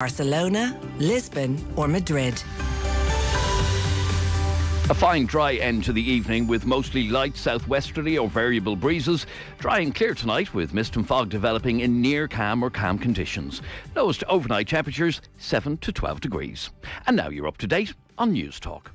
Barcelona, Lisbon or Madrid. A fine dry end to the evening with mostly light southwesterly or variable breezes. Dry and clear tonight with mist and fog developing in near calm or calm conditions. Lowest overnight temperatures 7 to 12 degrees. And now you're up to date on News Talk.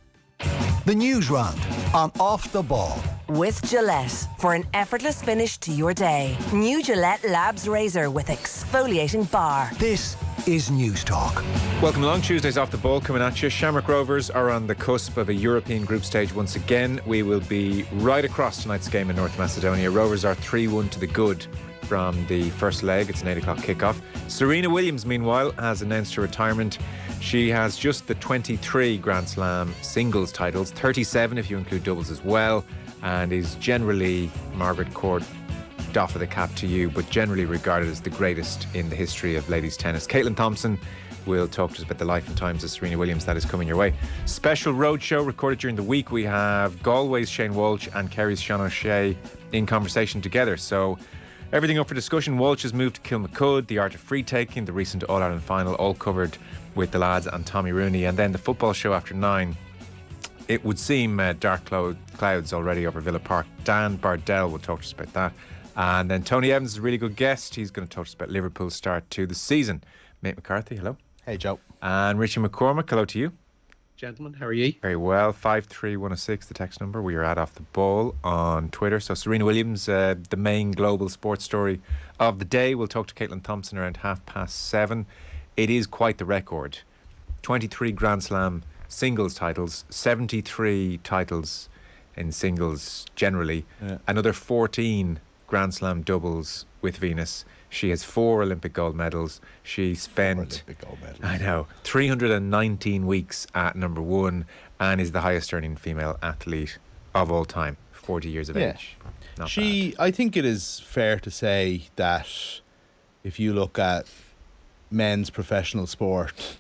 The News Round on Off the Ball. With Gillette for an effortless finish to your day. New Gillette Labs Razor with exfoliating bar. This is News Talk. Welcome along. Tuesdays Off the Ball coming at you. Shamrock Rovers are on the cusp of a European group stage once again. We will be right across tonight's game in North Macedonia. Rovers are 3-1 to the good from the first leg. It's an 8 o'clock kickoff. Serena Williams, meanwhile, has announced her retirement. She has just the 23 Grand Slam singles titles, 37 if you include doubles as well, and is generally, Margaret Court, doff of the cap to you, but generally regarded as the greatest in the history of ladies tennis. Caitlin Thompson will talk to us about the life and times of Serena Williams. That is coming your way. Special roadshow recorded during the week. We have Galway's Shane Walsh and Kerry's Sean O'Shea in conversation together. So everything up for discussion. Walsh has moved to Kilmacud, the art of free taking, the recent All-Ireland final, all covered with the lads and Tommy Rooney. And then the football show after 9. It would seem dark clouds already over Villa Park. Dan Bardell will talk to us about that. And then Tony Evans is a really good guest. He's going to talk to us about Liverpool's start to the season. Mick McCarthy, hello. Hey, Joe. And Richie McCormack, hello to you. Gentlemen, how are you? Very well. 53106, the text number. We are at Off the Ball on Twitter. So Serena Williams, the main global sports story of the day. We'll talk to Caitlin Thompson around 7:30. It is quite the record. 23 Grand Slam singles titles, 73 titles in singles generally. Yeah. Another 14 Grand Slam doubles with Venus. She has 4 Olympic gold medals. She spent, 319 weeks at number 1 and is the highest earning female athlete of all time, 40 years of age. Not bad. I think it is fair to say that if you look at men's professional sport,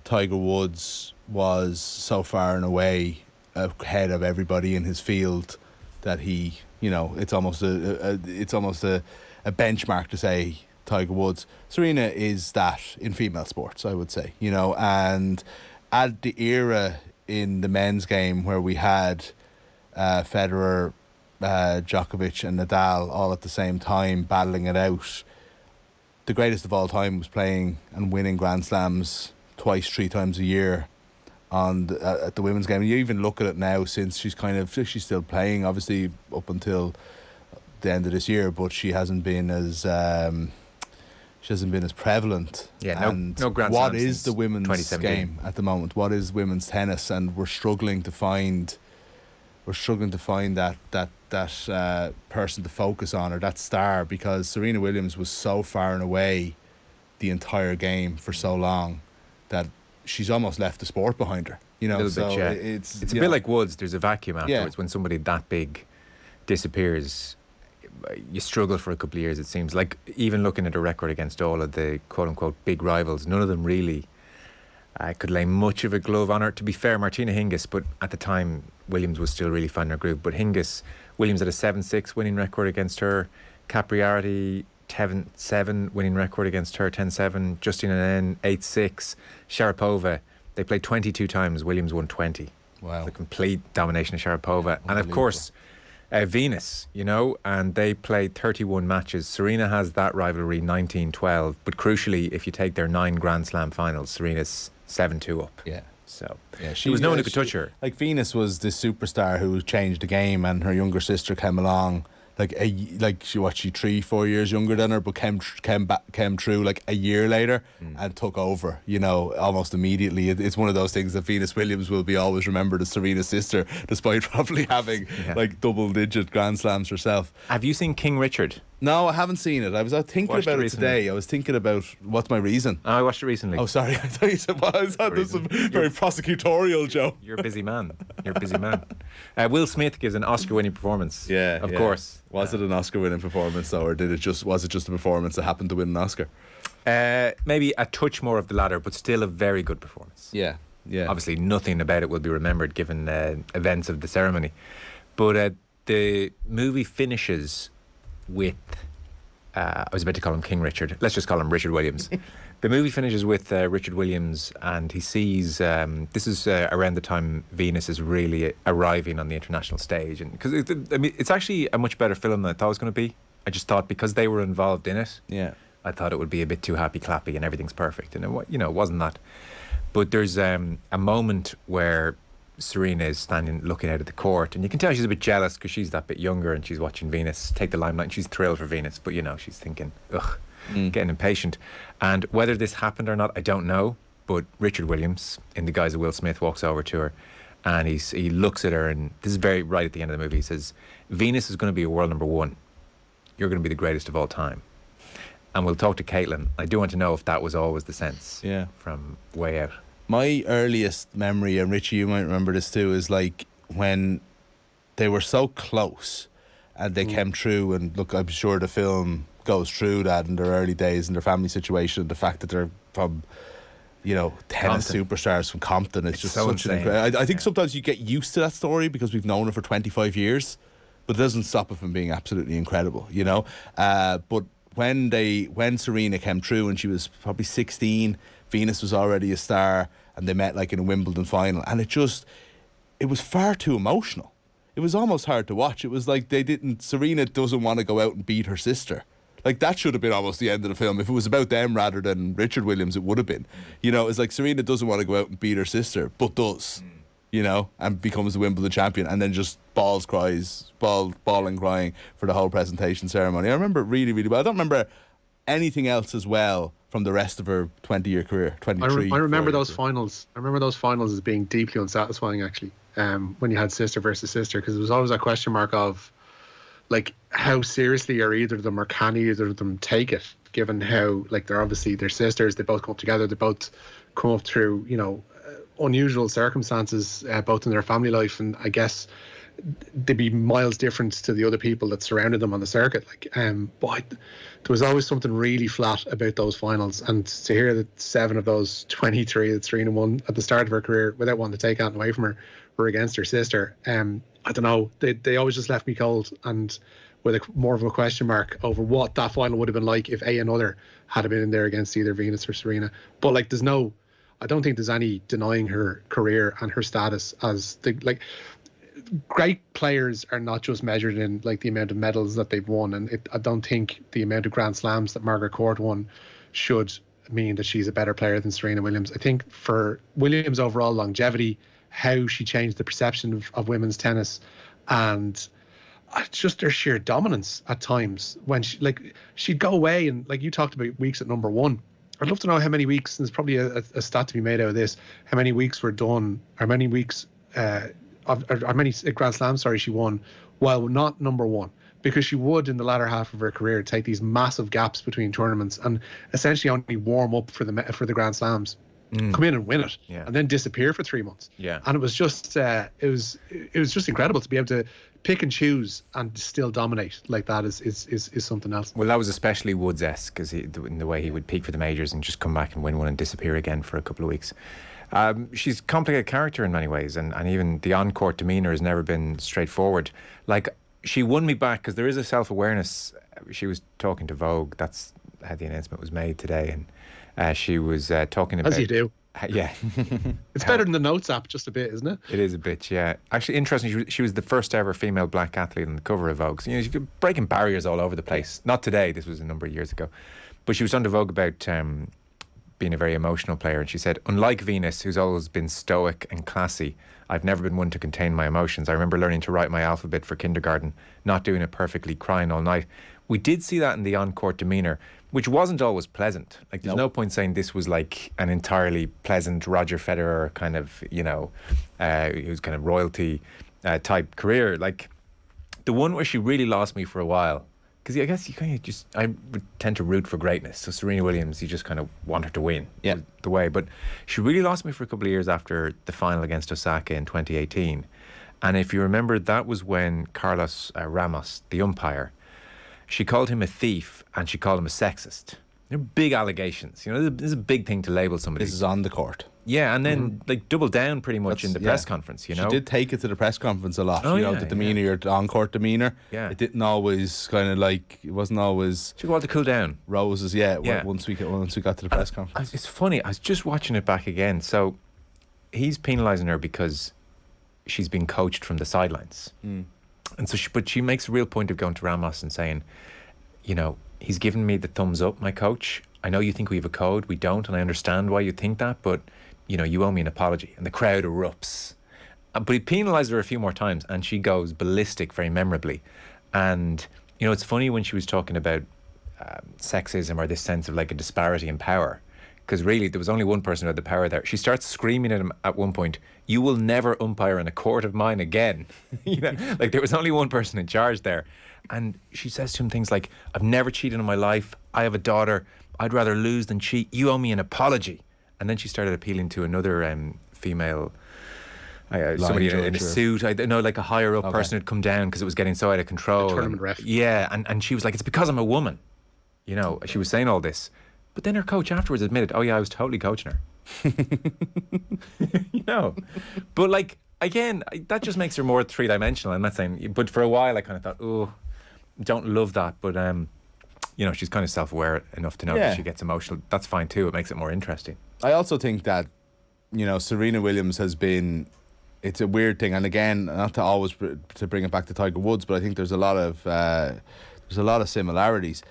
Tiger Woods was so far and away ahead of everybody in his field that he, it's almost a benchmark to say Tiger Woods. Serena is that in female sports, I would say, and at the era in the men's game where we had Federer, Djokovic and Nadal all at the same time battling it out, the greatest of all time was playing and winning Grand Slams 2-3 times a year at the women's game. And you even look at it now, since she's still playing, obviously up until the end of this year, but she hasn't been as prevalent. Yeah, no Grand Slams. What is the women's game at the moment? What is women's tennis? And we're struggling to find that person to focus on, or that star, because Serena Williams was so far and away the entire game for so long that she's almost left the sport behind her. It's a bit like Woods. There's a vacuum afterwards. When somebody that big disappears, you struggle for a couple of years, it seems. Like, even looking at her record against all of the quote-unquote big rivals, none of them really could lay much of a glove on her. To be fair, Martina Hingis, but at the time Williams was still really finding her groove. But Williams had a 7-6 winning record against her. Capriati, 10-7 winning record against her, 10-7. Justina N, 8-6. Sharapova, they played 22 times. Williams won 20. Wow. The complete domination of Sharapova. And of course, Venus, and they played 31 matches. Serena has that rivalry 19-12. But crucially, if you take their 9 Grand Slam finals, Serena's 7-2 up. Yeah. So yeah, there was no one who could touch her. Like, Venus was this superstar who changed the game, and her younger sister came along. She 3-4 years younger than her, but came through like a year later and took over, almost immediately. It's one of those things that Venus Williams will be always remembered as Serena's sister, despite probably having double-digit Grand Slams herself. Have you seen King Richard? No, I haven't seen it. I was thinking about it today. I was thinking about what's my reason. Oh, I watched it recently. Oh, sorry. I thought you said, I thought this was very prosecutorial, Joe. You're a busy man. Will Smith gives an Oscar-winning performance. Yeah, of course. Was it an Oscar-winning performance, though, or was it just a performance that happened to win an Oscar? Maybe a touch more of the latter, but still a very good performance. Yeah. Obviously, nothing about it will be remembered given events of the ceremony. But the movie finishes with I was about to call him King Richard. Let's just call him Richard Williams. The movie finishes with Richard Williams, and he sees this is around the time Venus is really arriving on the international stage, and because it's actually a much better film than I thought it was going to be. I just thought because they were involved in it, I thought it would be a bit too happy clappy and everything's perfect, and it wasn't that. But there's a moment where Serena is standing looking out at the court, and you can tell she's a bit jealous because she's that bit younger and she's watching Venus take the limelight, and she's thrilled for Venus, but she's thinking, ugh. Getting impatient. And whether this happened or not, I don't know, but Richard Williams, in the guise of Will Smith, walks over to her, and he looks at her, and this is very right at the end of the movie. He says, Venus is going to be a world number one. You're going to be the greatest of all time. And we'll talk to Caitlin. I do want to know if that was always the sense from way out. My earliest memory, and Richie, you might remember this too, is like when they were so close and they came through, and look, I'm sure the film goes through that in their early days and their family situation, the fact that they're from tennis superstars from Compton. It's just so such insane. an incredible. I think sometimes you get used to that story because we've known it for 25 years, but it doesn't stop it from being absolutely incredible, but when Serena came through and she was probably 16, Venus was already a star, and they met like in a Wimbledon final, and it was far too emotional. It was almost hard to watch. It was like Serena doesn't want to go out and beat her sister. Like, that should have been almost the end of the film. If it was about them rather than Richard Williams, it would have been. It's like Serena doesn't want to go out and beat her sister, but does, and becomes the Wimbledon champion, and then just bawling crying for the whole presentation ceremony. I remember it really, really well. I don't remember anything else as well from the rest of her 20-year career, 23. I remember those finals. I remember those finals as being deeply unsatisfying, actually, when you had sister versus sister, because there was always a question mark of, like, how seriously are either of them, or can either of them take it, given how, like, they're sisters, they both come up together, they both come up through, unusual circumstances, both in their family life, and I guess they'd be miles different to the other people that surrounded them on the circuit. But there was always something really flat about those finals, and to hear that 7 of those 23 that Serena won at the start of her career, without wanting to take anything away from her, were against her sister. I don't know, they always just left me cold, and with more of a question mark over what that final would have been like if another had been in there against either Venus or Serena. But I don't think there's any denying her career and her status as great players are not just measured in like the amount of medals that they've won, and I don't think the amount of Grand Slams that Margaret Court won should mean that she's a better player than Serena Williams. I think for Williams' overall longevity, how she changed the perception of women's tennis, and just their sheer dominance at times when she'd go away, and like you talked about weeks at number one. I'd love to know how many weeks, and there's probably a stat to be made out of this, how many weeks were done, or many weeks or many Grand Slams, she won while not number one, because she would in the latter half of her career take these massive gaps between tournaments and essentially only warm up for the Grand Slams, come in and win it, and then disappear for 3 months. And it was just it was just incredible to be able to pick and choose and still dominate like that is something else. Well, that was especially Woods-esque, because in the way he would peak for the majors and just come back and win one and disappear again for a couple of weeks. She's a complicated character in many ways, and even the on-court demeanour has never been straightforward. Like, she won me back because there is a self-awareness. She was talking to Vogue. That's how the announcement was made today, and she was talking about... As you do. Yeah. It's better than the Notes app, just a bit, isn't it? It is a bit, yeah. Actually, interesting, she was the first ever female black athlete on the cover of Vogue. So, she's breaking barriers all over the place. Not today, this was a number of years ago. But she was on to Vogue about being a very emotional player, and she said, unlike Venus, who's always been stoic and classy, I've never been one to contain my emotions. I remember learning to write my alphabet for kindergarten, not doing it perfectly, crying all night. We did see that in the on-court demeanour, which wasn't always pleasant. Like, there's no point saying this was like an entirely pleasant Roger Federer kind of, who's kind of royalty type career. Like, the one where she really lost me for a while, because I guess you kind of I would tend to root for greatness. So Serena Williams, you just kind of want her to win. Yeah. The way. But she really lost me for a couple of years after the final against Osaka in 2018. And if you remember, that was when Carlos Ramos, the umpire, she called him a thief and she called him a sexist. They're big allegations. This is a big thing to label somebody. This is on the court. Yeah, and then like double down pretty much in the press conference, you know. She did take it to the press conference a lot. Oh, you know, the demeanor, your on-court demeanor. Yeah. It didn't always kind of like, it wasn't always She wanted to cool down. roses. Once we got to the press conference. It's funny, I was just watching it back again. So he's penalising her because she's been coached from the sidelines. And so she makes a real point of going to Ramos and saying, you know, he's given me the thumbs up, my coach. I know you think we have a code. We don't, and I understand why you think that, but you know, you owe me an apology. And the crowd erupts. But he penalised her a few more times and she goes ballistic very memorably. And, you know, it's funny when she was talking about sexism or this sense of like a disparity in power. Because really, there was only one person who had the power there. She starts screaming at him at one point, "You will never umpire in a court of mine again." You know, like there was only one person in charge there. And she says to him things like, "I've never cheated in my life. I have a daughter. I'd rather lose than cheat. You owe me an apology." And then she started appealing to another female, somebody in a suit. I know, like a higher up person who'd come down because it was getting so out of control. The tournament ref. Yeah, and she was like, "It's because I'm a woman." You know, she was saying all this. But then her coach afterwards admitted, "Oh yeah, I was totally coaching her." You know, but like again, that just makes her more three-dimensional. I'm not saying, but for a while I kind of thought, oh, don't love that. But you know, she's kind of self-aware enough to know that she gets emotional. That's fine too. It makes it more interesting. I also think that, you know, Serena Williams has been. It's a weird thing, and again, not to always to bring it back to Tiger Woods, but I think there's a lot of similarities.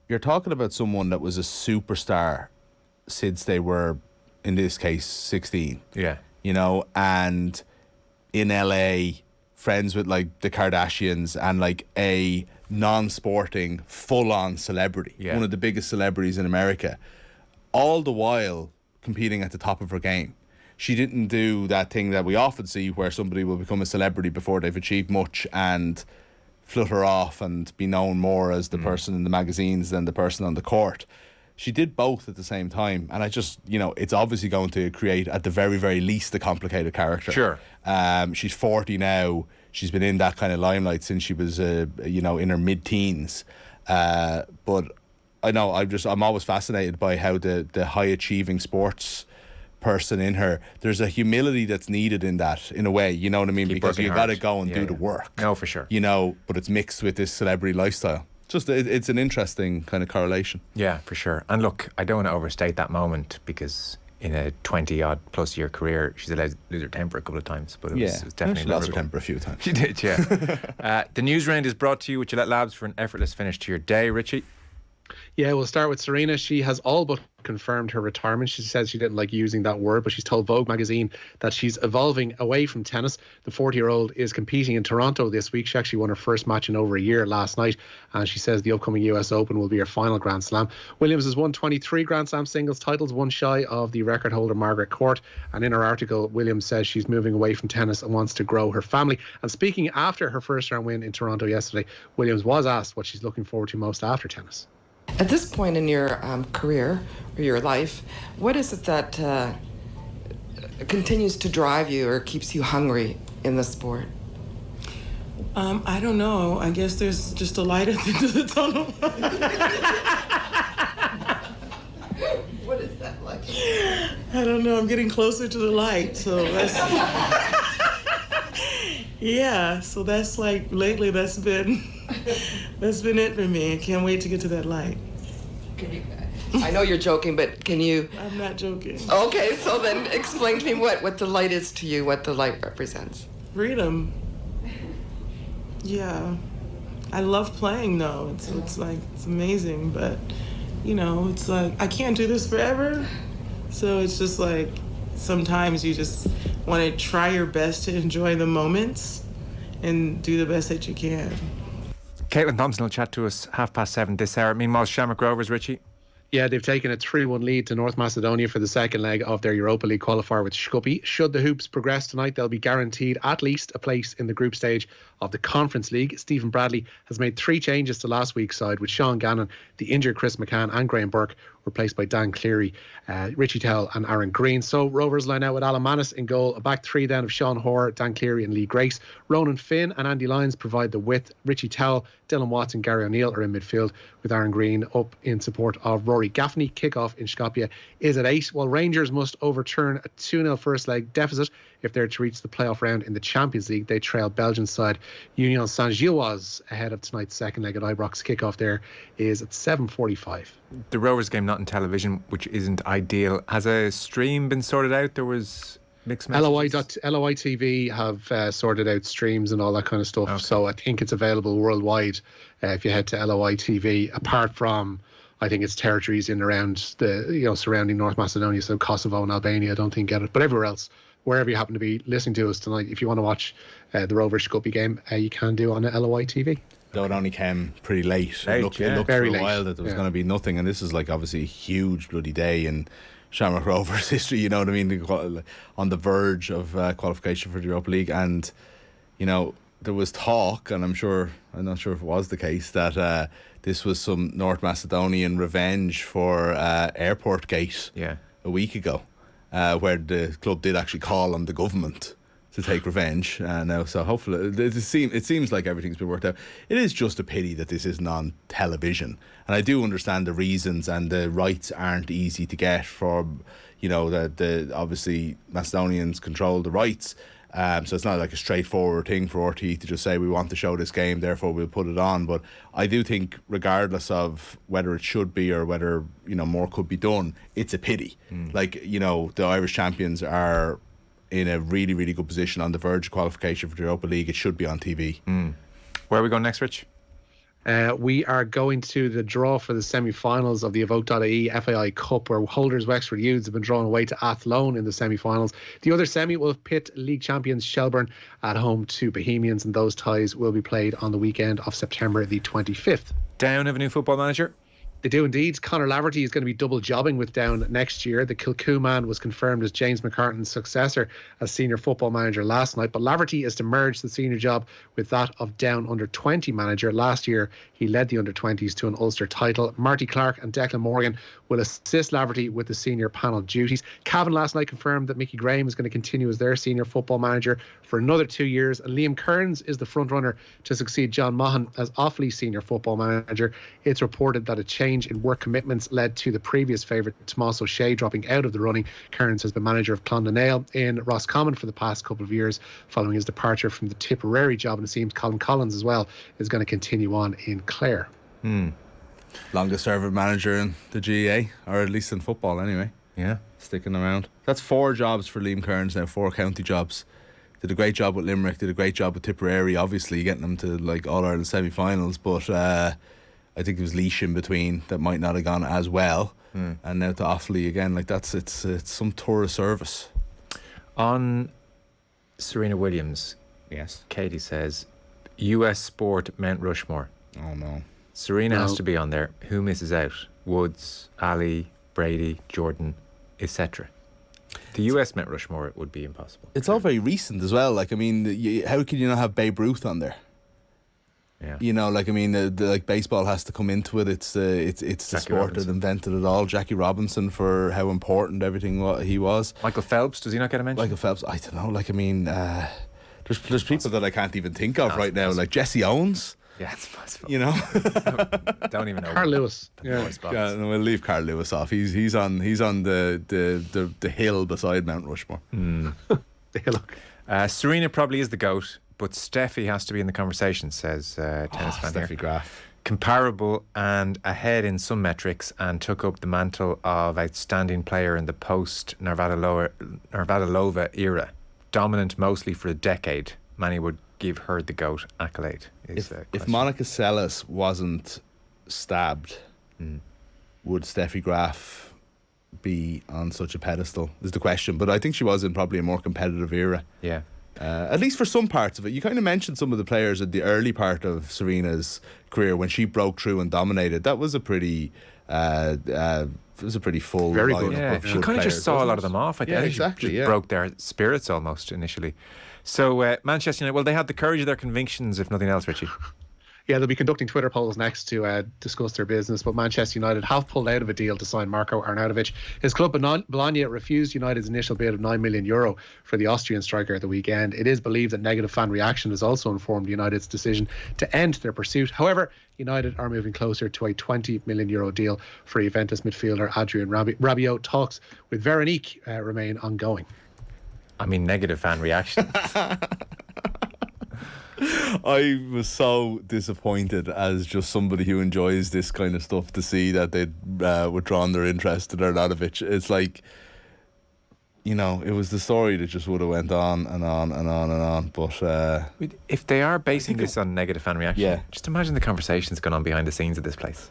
You're talking about someone that was a superstar since they were, in this case, 16. Yeah. You know, and in LA, friends with like the Kardashians and like a non-sporting, full-on celebrity. Yeah. One of the biggest celebrities in America. All the while competing at the top of her game. She didn't do that thing that we often see where somebody will become a celebrity before they've achieved much and flutter off and be known more as the person in the magazines than the person on the court. She did both at the same time, and I just, you know, it's obviously going to create, at the very, very least, a complicated character. Sure. She's 40 now. She's been in that kind of limelight since she was, you know, in her mid-teens. But I know I'm always fascinated by how the high-achieving sports person in her, there's a humility that's needed in that, in a way, you know what I mean? Because you got to go and do the work. No, for sure. You know, but it's mixed with this celebrity lifestyle. Just it's an interesting kind of correlation. Yeah, for sure. And look, I don't want to overstate that moment because in a 20-odd plus year career, she's allowed to lose her temper a couple of times, but it was definitely she lost her temper a few times. She did, yeah. The news round is brought to you with Gillette Labs for an effortless finish to your day. Richie? Yeah, we'll start with Serena. She has all but confirmed her retirement. She says she didn't like using that word, but she's told Vogue magazine that she's evolving away from tennis. The 40-year-old is competing in Toronto this week. She actually won her first match in over a year last night, and she says the upcoming US Open will be her final Grand Slam. Williams has won 23 Grand Slam singles titles, one shy of the record holder Margaret Court. And in her article, Williams says she's moving away from tennis and wants to grow her family. And speaking after her first round win in Toronto yesterday, Williams was asked what she's looking forward to most after tennis. At this point in your career or your life, what is it that continues to drive you or keeps you hungry in the sport? I don't know. I guess there's just a light at the end of the tunnel. What is that like? I don't know. I'm getting closer to the light, so that's... Yeah, so that's like, lately that's been it for me. I can't wait to get to that light. I know you're joking, but can you... I'm not joking. Okay, so then explain to me what the light is to you, what the light represents. Freedom. Yeah. I love playing though. It's like, it's amazing, but you know, it's like, I can't do this forever. So it's just like, sometimes you just want to try your best to enjoy the moments and do the best that you can. Caitlin Thompson will chat to us 7:30 this hour. Meanwhile, Shamrock Rovers, Richie. Yeah, they've taken a 3-1 lead to North Macedonia for the second leg of their Europa League qualifier with Skopje. Should the Hoops progress tonight, they'll be guaranteed at least a place in the group stage of the Conference League. Stephen Bradley has made 3 changes to last week's side, with Sean Gannon, the injured Chris McCann and Graham Burke replaced by Dan Cleary, Richie Towell and Aaron Green. So Rovers line out with Alan Manus in goal, a back three then of Sean Hoare, Dan Cleary and Lee Grace. Ronan Finn and Andy Lyons provide the width. Richie Towell, Dylan Watts and Gary O'Neill are in midfield, with Aaron Green up in support of Rory Gaffney. Kick-off in Skopje is at 8, while Rangers must overturn a 2-0 first leg deficit if they're to reach the playoff round in the Champions League. They trail Belgian side Union Saint-Gilloise ahead of tonight's second leg at Ibrox. Kick-off there is at 7:45. The Rovers game not in television, which isn't ideal. Has a stream been sorted out? There was mixed messages. LOI TV have sorted out streams and all that kind of stuff. Okay. So I think it's available worldwide if you head to LOI TV, apart from, I think it's territories in around the surrounding North Macedonia, so Kosovo and Albania, I don't think get it. But everywhere else, wherever you happen to be listening to us tonight, if you want to watch the Rovers Skopje game, you can do on the LOI TV. Though it only came pretty late. It looked for a while that there was going to be nothing, and this is like obviously a huge bloody day in Shamrock Rovers history, you know what I mean, on the verge of qualification for the Europa League. And there was talk, and I'm not sure if it was the case, that this was some North Macedonian revenge for Airport Gate a week ago, where the club did actually call on the government to take revenge now. So hopefully it seems like everything's been worked out. It is just a pity that this isn't on television, and I do understand the reasons, and the rights aren't easy to get for the obviously Macedonians control the rights. So it's not like a straightforward thing for RTE to just say we want to show this game, therefore we'll put it on. But I do think, regardless of whether it should be or whether more could be done, it's a pity. The Irish champions are in a really, really good position on the verge of qualification for the Europa League. It should be on TV. Where are we going next, Rich? We are going to the draw for the semi-finals of the Evoke.ie FAI Cup, where holders Wexford Youths have been drawn away to Athlone in the semi-finals. The other semi will pit league champions Shelbourne at home to Bohemians, and those ties will be played on the weekend of September the 25th. Down have a new football manager? They do indeed. Conor Laverty is going to be double jobbing with Down next year. The Kilcoo man was confirmed as James McCartan's successor as senior football manager last night, but Laverty is to merge the senior job with that of Down under-20 manager. Last year, he led the under-20s to an Ulster title. Marty Clark and Declan Morgan will assist Laverty with the senior panel duties. Cavan last night confirmed that Mickey Graham is going to continue as their senior football manager for another 2 years, and Liam Kearns is the front runner to succeed John Maughan as Offaly's senior football manager. It's reported that a change in work commitments led to the previous favourite Tomás O'Shea dropping out of the running. Kearns has been manager of Clondonale in Roscommon for the past couple of years following his departure from the Tipperary job, and it seems Colin Collins as well is going to continue on in Clare. Longest serving manager in the GAA, or at least in football anyway. Yeah, sticking around. That's 4 jobs for Liam Kearns now, 4 county jobs. Did a great job with Limerick, did a great job with Tipperary, obviously getting them to like All-Ireland semi-finals, but I think it was Laois in between that might not have gone as well. And now to Offaly again, it's some tour of service. On Serena Williams, yes, Katie says US Sport Mount Rushmore. Oh no. Serena has to be on there. Who misses out? Woods, Ali, Brady, Jordan, etc. The US Mount Rushmore would be impossible. It's all very recent as well. How can you not have Babe Ruth on there? Yeah. Baseball has to come into it. It's the sport that invented it all. Jackie Robinson, for how important everything he was. Michael Phelps, does he not get a mention? Michael Phelps, I don't know. There's people that I can't even think of right now, like Jesse Owens. Yeah, it's possible. Don't even know. Carl Lewis. We'll leave Carl Lewis off. He's on the hill beside Mount Rushmore. The hillock. Serena probably is the GOAT, but Steffi has to be in the conversation, says tennis fan Steffi here. Graf. Comparable and ahead in some metrics, and took up the mantle of outstanding player in the post Navratilova era. Dominant mostly for a decade. Many would give her the GOAT accolade. If Monica Seles wasn't stabbed, would Steffi Graf be on such a pedestal, is the question. But I think she was in probably a more competitive era. Yeah. At least for some parts of it. You kind of mentioned some of the players at the early part of Serena's career when she broke through and dominated. That was a pretty full. Very lineup good. Yeah, of she good kind of just players, saw a wasn't lot it? of them off. I think exactly. She broke their spirits almost initially. So Manchester United, well, they had the courage of their convictions, if nothing else, Richie. Yeah, they'll be conducting Twitter polls next to discuss their business. But Manchester United have pulled out of a deal to sign Marco Arnautovic. His club, Bologna, refused United's initial bid of €9 million for the Austrian striker at the weekend. It is believed that negative fan reaction has also informed United's decision to end their pursuit. However, United are moving closer to a €20 million deal for Juventus midfielder Adrian Rabiot. Talks with Veronique remain ongoing. I mean, negative fan reaction. I was so disappointed as just somebody who enjoys this kind of stuff to see that they'd withdrawn their interest in Arnautovic. It's like, you know, it was the story that just would have went on and on and on and on. But if they are basing this on negative fan reaction, just imagine the conversations going on behind the scenes at this place.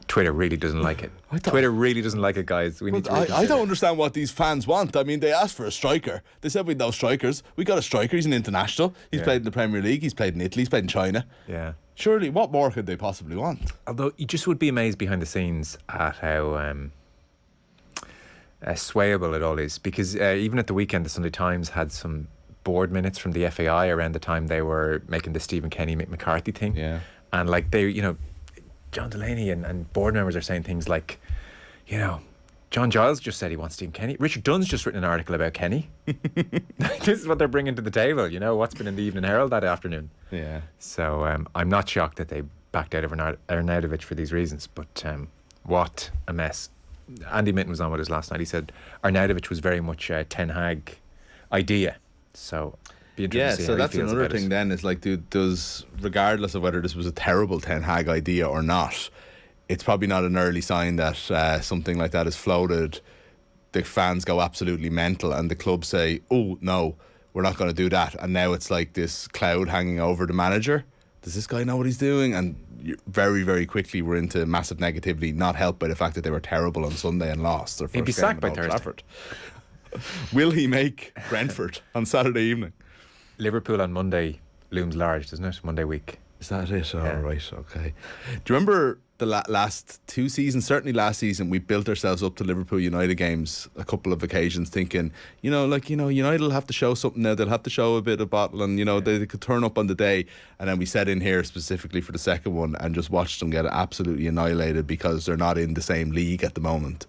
Twitter really doesn't like it. Twitter really doesn't like it, guys. We need to. I don't understand what these fans want. I mean, they asked for a striker. They said we'd no strikers. We got a striker. He's an international. He's played in the Premier League. He's played in Italy. He's played in China. Yeah. Surely, what more could they possibly want? Although you just would be amazed behind the scenes at how swayable it all is. Because even at the weekend, the Sunday Times had some board minutes from the FAI around the time they were making the Stephen Kenny Mick McCarthy thing. Yeah. And like they, you know, John Delaney and board members are saying things like, you know, John Giles just said he wants Stephen Kenny. Richard Dunn's just written an article about Kenny. This is what they're bringing to the table, you know, what's been in the Evening Herald that afternoon. Yeah. So I'm not shocked that they backed out of Arnautovic for these reasons, but what a mess. Andy Minton was on with us last night. He said Arnautovic was very much a Ten Hag idea. So be interesting to see so how that's he feels another about thing it. then is like, does regardless of whether this was a terrible Ten Hag idea or not, it's probably not an early sign that something like that is floated. The fans go absolutely mental and the club say, oh no, we're not going to do that, and now it's like this cloud hanging over the manager. Does this guy know what he's doing? And very, very quickly we're into massive negativity, not helped by the fact that they were terrible on Sunday and lost their first He'd be game sacked at by Old Thursday. Trafford. Will he make Brentford on Saturday evening? Liverpool on Monday looms large, doesn't it? Monday week. Is that it? Oh, right, okay. Do you remember the last two seasons, certainly last season, we built ourselves up to Liverpool United games a couple of occasions thinking, United will have to show something now, they'll have to show a bit of bottle and, they could turn up on the day. And then we set in here specifically for the second one and just watched them get absolutely annihilated because they're not in the same league at the moment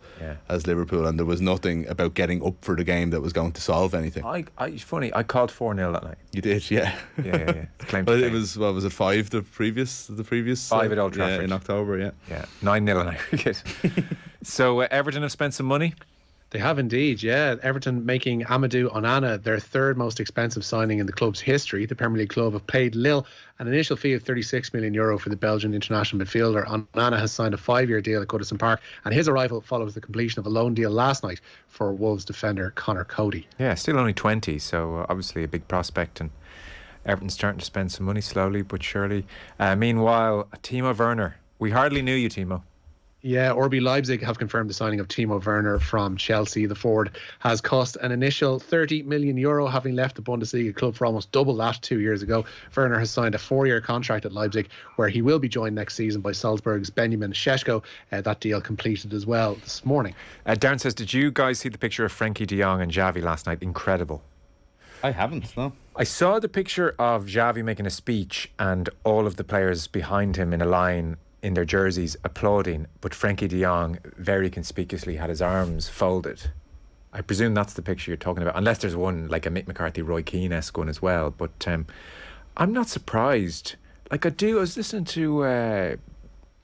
as Liverpool, and there was nothing about getting up for the game that was going to solve anything. It's funny, I called 4-0 that night. You did, yeah. Yeah. But it was, what was it, 5 the previous 5 at Old Trafford. In October, yeah. 9-0 in aggregate. So Everton have spent some money. They have indeed, yeah. Everton making Amadou Onana their third most expensive signing in the club's history. The Premier League club have paid Lille an initial fee of €36 million for the Belgian international midfielder. Onana has signed a 5-year deal at Goodison Park, and his arrival follows the completion of a loan deal last night for Wolves defender Conor Cody. Yeah, still only 20, so obviously a big prospect, and Everton's starting to spend some money slowly but surely. Meanwhile, Timo Werner. We hardly knew you, Timo. Yeah, RB Leipzig have confirmed the signing of Timo Werner from Chelsea. The forward has cost an initial €30 million, having left the Bundesliga club for almost double that 2 years ago. Werner has signed a 4-year contract at Leipzig, where he will be joined next season by Salzburg's Benjamin Šeško. That deal completed as well this morning. Darren says, did you guys see the picture of Frenkie de Jong and Xavi last night? Incredible. I haven't, no. I saw the picture of Xavi making a speech and all of the players behind him in a line in their jerseys applauding, but Frenkie de Jong very conspicuously had his arms folded. I presume that's the picture you're talking about, unless there's one like a Mick McCarthy, Roy Keane-esque one as well. But I'm not surprised. I was listening to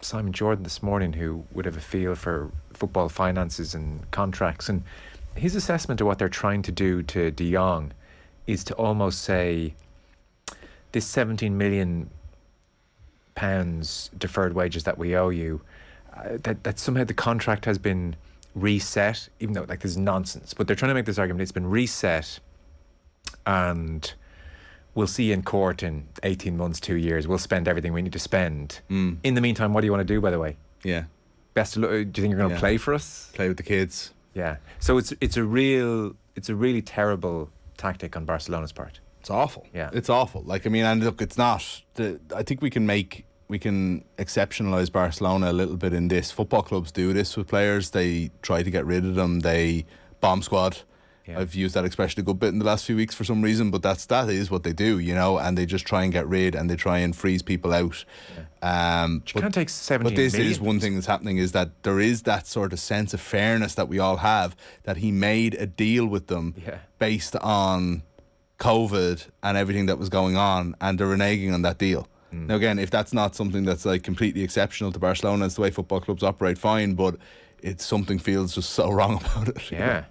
Simon Jordan this morning, who would have a feel for football finances and contracts, and his assessment of what they're trying to do to de Jong is to almost say this £17 million deferred wages that we owe you, that somehow the contract has been reset, even though this is nonsense, but they're trying to make this argument it's been reset and we'll see in court in 18 months, 2 years, we'll spend everything we need to spend. In the meantime, what do you want to do, by the way? Yeah. Best of luck. Do you think you're going to play for us? Play with the kids. Yeah. So it's a really terrible tactic on Barcelona's part. It's awful. Yeah, it's awful. And look, it's not. I think we can exceptionalise Barcelona a little bit in this. Football clubs do this with players. They try to get rid of them. They bomb squad. Yeah. I've used that expression a good bit in the last few weeks for some reason, but that is what they do, and they just try and get rid and they try and freeze people out. You can't take 17 But this million. is one thing that's happening, is that there is that sort of sense of fairness that we all have, that he made a deal with them based on COVID and everything that was going on, and they're reneging on that deal. Now again, if that's not something that's like completely exceptional to Barcelona, it's the way football clubs operate, fine, but it's something feels just so wrong about it. Yeah.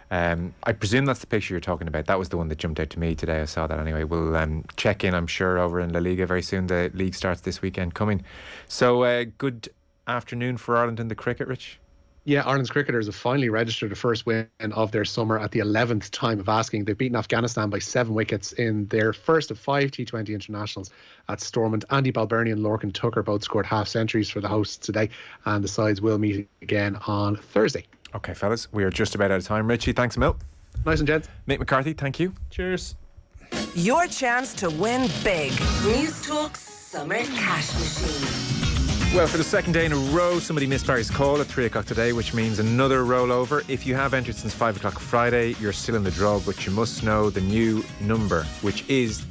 I presume that's the picture you're talking about. That was the one that jumped out to me today. I saw that anyway. We'll check in, I'm sure, over in La Liga very soon. The league starts this weekend coming. So good afternoon for Ireland in the cricket, Rich. Yeah, Ireland's cricketers have finally registered the first win of their summer at the 11th time of asking. They've beaten Afghanistan by 7 wickets in their first of 5 T20 internationals at Stormont. Andy Balbirnie and Lorcan Tucker both scored half centuries for the hosts today, and the sides will meet again on Thursday. Okay, fellas, we are just about out of time. Richie, thanks a mil. Nice and gents. Mick McCarthy, thank you. Cheers. Your chance to win big. News Talk's Summer Cash Machine. Well, for the second day in a row, somebody missed Barry's call at 3 o'clock today, which means another rollover. If you have entered since 5 o'clock Friday, you're still in the draw, but you must know the new number, which is